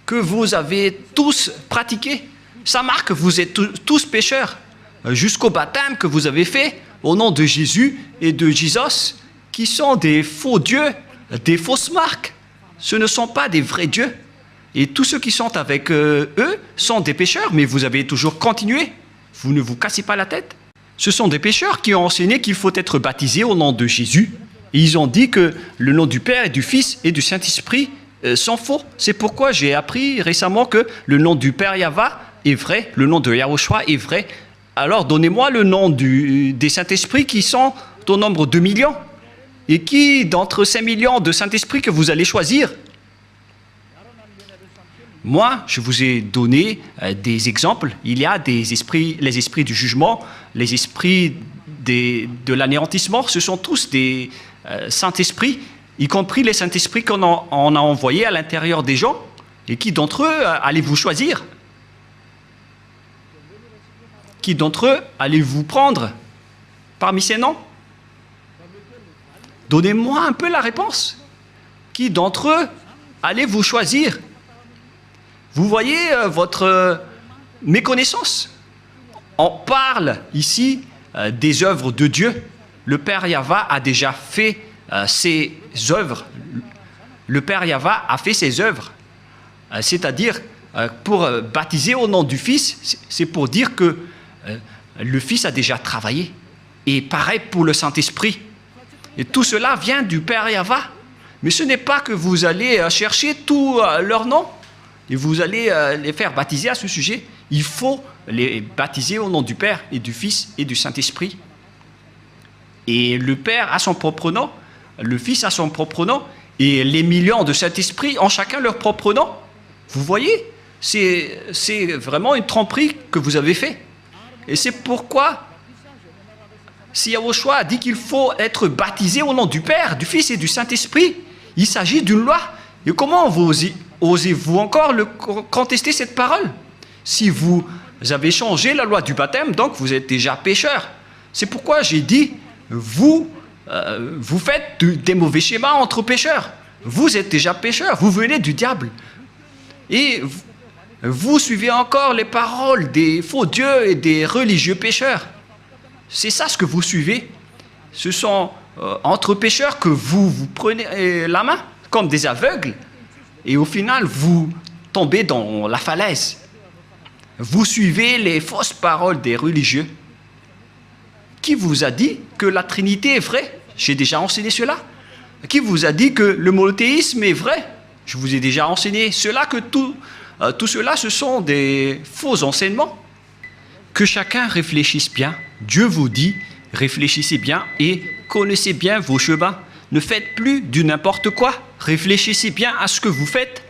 [SPEAKER 1] que vous avez tous pratiqués. Ça marque que vous êtes tous pécheurs, jusqu'au baptême que vous avez fait au nom de Jésus et de Jesus, qui sont des faux dieux, des fausses marques. Ce ne sont pas des vrais dieux. Et tous ceux qui sont avec eux sont des pécheurs, mais vous avez toujours continué. Vous ne vous cassez pas la tête. Ce sont des pécheurs qui ont enseigné qu'il faut être baptisé au nom de Jésus. Et ils ont dit que le nom du Père et du Fils et du Saint-Esprit sont faux. C'est pourquoi j'ai appris récemment que le nom du Père Yahva est vrai, le nom de Yahushua est vrai. Alors donnez-moi le nom des Saint-Esprits qui sont au nombre de millions. Et qui d'entre ces millions de Saint-Esprit que vous allez choisir? Moi, je vous ai donné des exemples. Il y a des esprits, les esprits du jugement, les esprits de l'anéantissement. Ce sont tous des Saint-Esprits, y compris les Saint-Esprits qu'on a envoyés à l'intérieur des gens. Et qui d'entre eux allez-vous choisir? Qui d'entre eux allez-vous prendre parmi ces noms? Donnez-moi un peu la réponse. Qui d'entre eux allez-vous choisir? Vous voyez votre méconnaissance. On parle ici des œuvres de Dieu. Le Père Yahva a déjà fait ses œuvres. Le Père Yahva a fait ses œuvres. C'est-à-dire, pour baptiser au nom du Fils, c'est pour dire que le Fils a déjà travaillé. Et pareil pour le Saint-Esprit. Et tout cela vient du Père Yahva. Mais ce n'est pas que vous allez chercher tous leurs noms et vous allez les faire baptiser à ce sujet. Il faut les baptiser au nom du Père et du Fils et du Saint-Esprit. Et le Père a son propre nom, le Fils a son propre nom, et les millions de Saint-Esprit ont chacun leur propre nom. Vous voyez, c'est vraiment une tromperie que vous avez fait. Et c'est pourquoi, si Yahushua a dit qu'il faut être baptisé au nom du Père, du Fils et du Saint-Esprit, il s'agit d'une loi. Et comment osez-vous encore contester cette parole? Si vous avez changé la loi du baptême, donc vous êtes déjà pécheur. C'est pourquoi j'ai dit, vous faites des mauvais schémas entre pécheurs. Vous êtes déjà pécheur, vous venez du diable. Et vous suivez encore les paroles des faux dieux et des religieux pécheurs. C'est ça ce que vous suivez. Ce sont entre pécheurs que vous prenez la main comme des aveugles. Et au final, vous tombez dans la falaise. Vous suivez les fausses paroles des religieux. Qui vous a dit que la Trinité est vraie? J'ai déjà enseigné cela. Qui vous a dit que le monothéisme est vrai? Je vous ai déjà enseigné cela, que tout cela, ce sont des faux enseignements. Que chacun réfléchisse bien. Dieu vous dit, réfléchissez bien et connaissez bien vos chemins. Ne faites plus du n'importe quoi. Réfléchissez bien à ce que vous faites.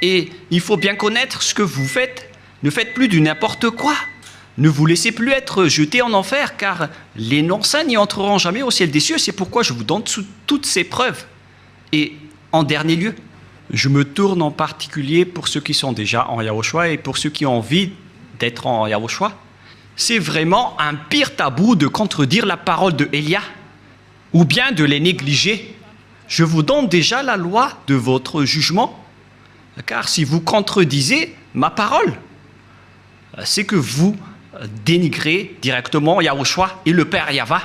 [SPEAKER 1] Et il faut bien connaître ce que vous faites. Ne faites plus du n'importe quoi. Ne vous laissez plus être jetés en enfer, car les non-saints n'y entreront jamais au ciel des cieux. C'est pourquoi je vous donne toutes ces preuves. Et en dernier lieu, je me tourne en particulier pour ceux qui sont déjà en Yahushua et pour ceux qui ont envie d'être en Yahushua. C'est vraiment un pire tabou de contredire la parole de Élia ou bien de les négliger. Je vous donne déjà la loi de votre jugement, car si vous contredisez ma parole, c'est que vous dénigrez directement Yahushua et le Père Yahva.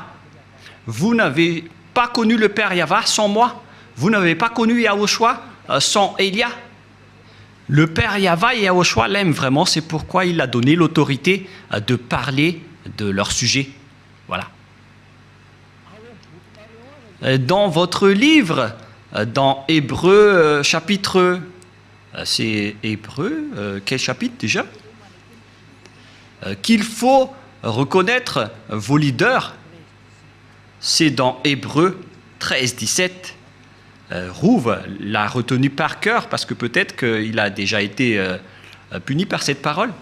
[SPEAKER 1] Vous n'avez pas connu le Père Yahva sans moi. Vous n'avez pas connu Yahushua sans Élia. Le Père Yahva et Yahushua l'aiment vraiment, c'est pourquoi il a donné l'autorité de parler de leur sujet. Voilà. Dans votre livre, dans Hébreux chapitre... c'est Hébreux, quel chapitre déjà? Qu'il faut reconnaître vos leaders. C'est dans Hébreux 13, 17. Rouve l'a retenu par cœur parce que peut-être qu'il a déjà été puni par cette parole.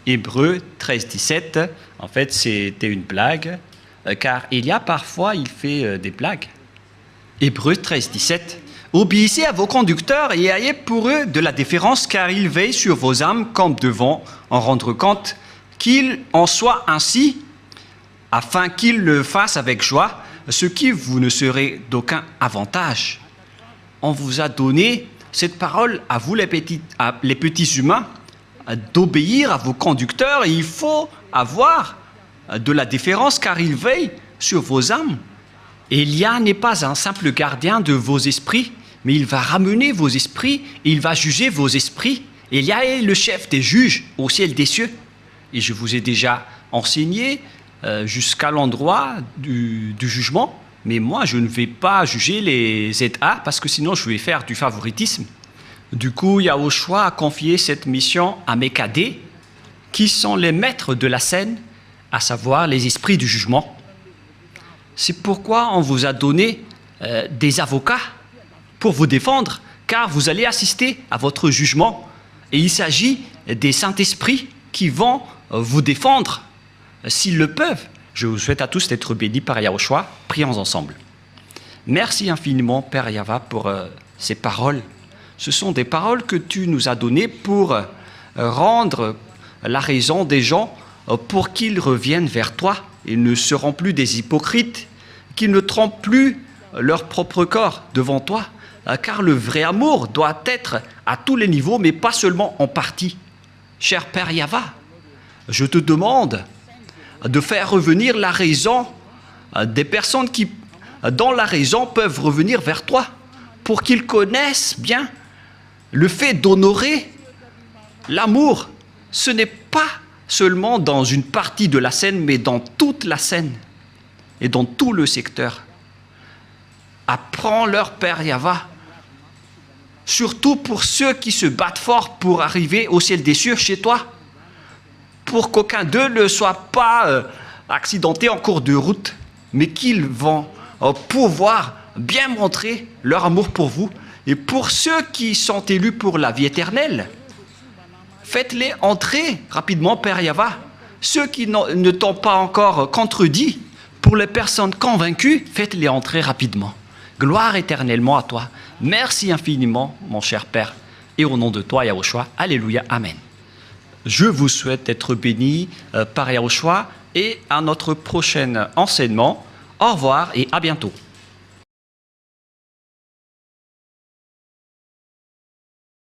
[SPEAKER 1] Hébreux 13, 17, en fait c'était une blague, car il y a parfois, il fait des blagues. Hébreux 13, 17. Obéissez à vos conducteurs et ayez pour eux de la déférence, car ils veillent sur vos âmes comme devant en rendre compte, qu'il en soit ainsi, afin qu'ils le fassent avec joie, ce qui vous ne serait d'aucun avantage. On vous a donné cette parole à vous les petits humains, d'obéir à vos conducteurs, et il faut avoir de la déférence car il veille sur vos âmes. Élia n'est pas un simple gardien de vos esprits, mais il va ramener vos esprits et il va juger vos esprits. Élia est le chef des juges au ciel des cieux. Et je vous ai déjà enseigné jusqu'à l'endroit du jugement, mais moi je ne vais pas juger les ZA parce que sinon je vais faire du favoritisme. Du coup, Yahushua a confié cette mission à mes cadets, qui sont les maîtres de la scène, à savoir les esprits du jugement. C'est pourquoi on vous a donné des avocats pour vous défendre, car vous allez assister à votre jugement. Et il s'agit des Saint-Esprits qui vont vous défendre s'ils le peuvent. Je vous souhaite à tous d'être bénis par Yahushua. Prions ensemble. Merci infiniment, Père Yahva, pour ces paroles. Ce sont des paroles que tu nous as données pour rendre la raison des gens pour qu'ils reviennent vers toi et ne seront plus des hypocrites, qu'ils ne trompent plus leur propre corps devant toi, car le vrai amour doit être à tous les niveaux, mais pas seulement en partie. Cher Père Yahva, je te demande de faire revenir la raison des personnes qui, dans la raison, peuvent revenir vers toi, pour qu'ils connaissent bien le fait d'honorer l'amour. Ce n'est pas seulement dans une partie de la scène, mais dans toute la scène et dans tout le secteur. Apprends-leur, Père Yahva, surtout pour ceux qui se battent fort pour arriver au ciel des cieux chez toi, pour qu'aucun d'eux ne soit pas accidenté en cours de route, mais qu'ils vont pouvoir bien montrer leur amour pour vous. Et pour ceux qui sont élus pour la vie éternelle, faites-les entrer rapidement, Père Yahva. Ceux qui ne t'ont pas encore contredit, pour les personnes convaincues, faites-les entrer rapidement. Gloire éternellement à toi. Merci infiniment, mon cher Père. Et au nom de toi, Yahushua, Alléluia, Amen. Je vous souhaite d'être bénis par Yahushua et à notre prochain enseignement. Au revoir et à bientôt.